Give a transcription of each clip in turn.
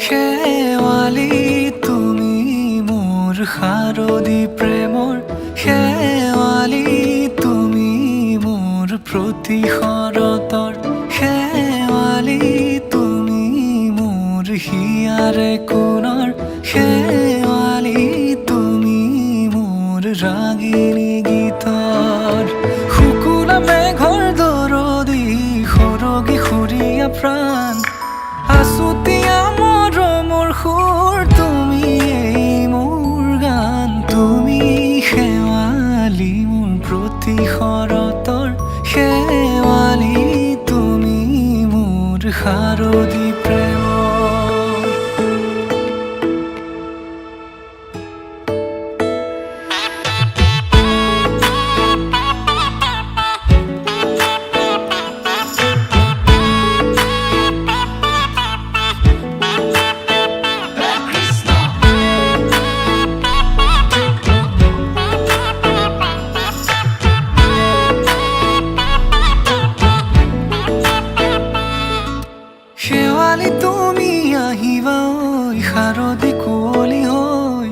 শেৱালি তুমি মোৰ শাৰদী প্ৰেমৰ শেৱালি তুমি মোৰ প্ৰতি শৰতৰ শেৱালি তুমি মোৰ হিয়াৰে কোণৰ শেৱালি তুমি মোৰ ৰাগিনী গীতৰ শুকুলা মেঘৰ দৰদি সৰগী সুৰীয়া প্ৰাণ আছুতীয়া মৰমৰ সুৰ তুমি মোৰ গান তুমি শেৱালি মোৰ প্ৰতি শৰতৰ শেৱালি তুমি মোৰ শাৰদী প্ৰেমৰ শেৱালি তুমি আহিবা ঐ শাৰদী কুঁৱলী হৈ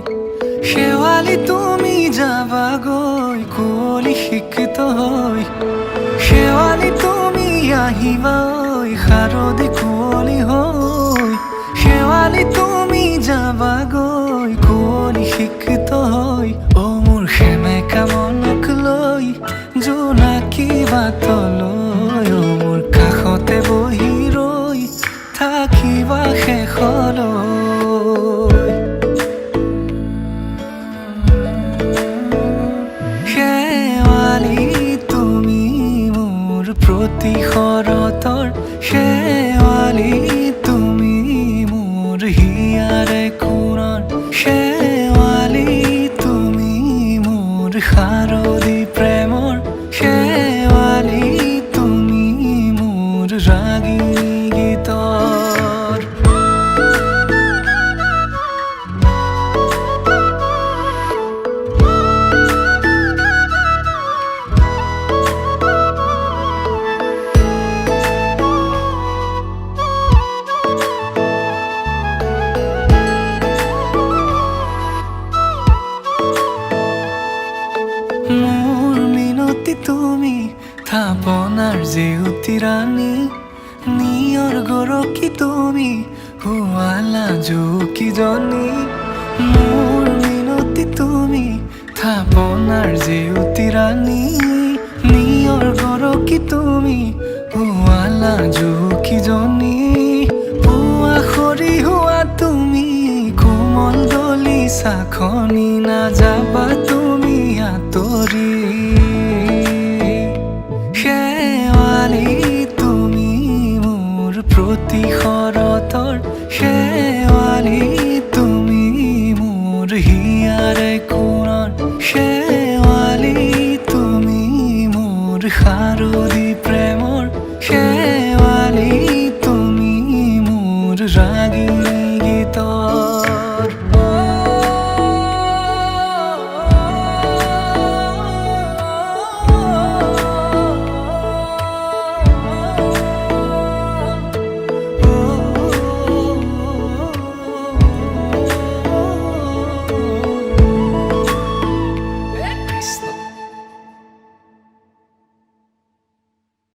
শেৱালি তুমি যাবাগৈ কুঁৱলী শিক্ষিত হৈ শেৱালি তুমি আহিবা ঐ শাৰদী কুঁৱলী হৈ শেৱালি তুমি যাবাগৈ কুঁৱলী শিক্ষিত হৈ অ মোৰ সেমেকা মনক লৈ জোনাকী বাটলৈ অ মোৰ কাষতে বহি থাকিবা শেষলৈ শেৱালি তুমি মোৰ প্ৰতি শৰতৰ শেৱালি তুমি মোৰ হিয়াৰে কোণৰ শেৱালি তুমি মোৰ শাৰদী প্ৰেমৰ শেৱালি তুমি মোৰ ৰাগিনী গীতৰ মোৰ মিনতি তুমি থাপনাৰ জেউতি ৰাণী নিয়ৰ গৰকী তুমি শুৱালা জুকিজনী মোৰ মিনতি তুমি থাপনাৰ জেউতি ৰাণী নিয়ৰ গৰকী তুমি শুৱালা জুকিজনী পুৱা সৰি হোৱা তুমি কোমল দলি চাখনি নাযাবা তুমি আঁতৰি শেৱালি প্ৰতি শৰতৰ শেৱালি তুমি মোৰ হিয়াৰে কোণৰ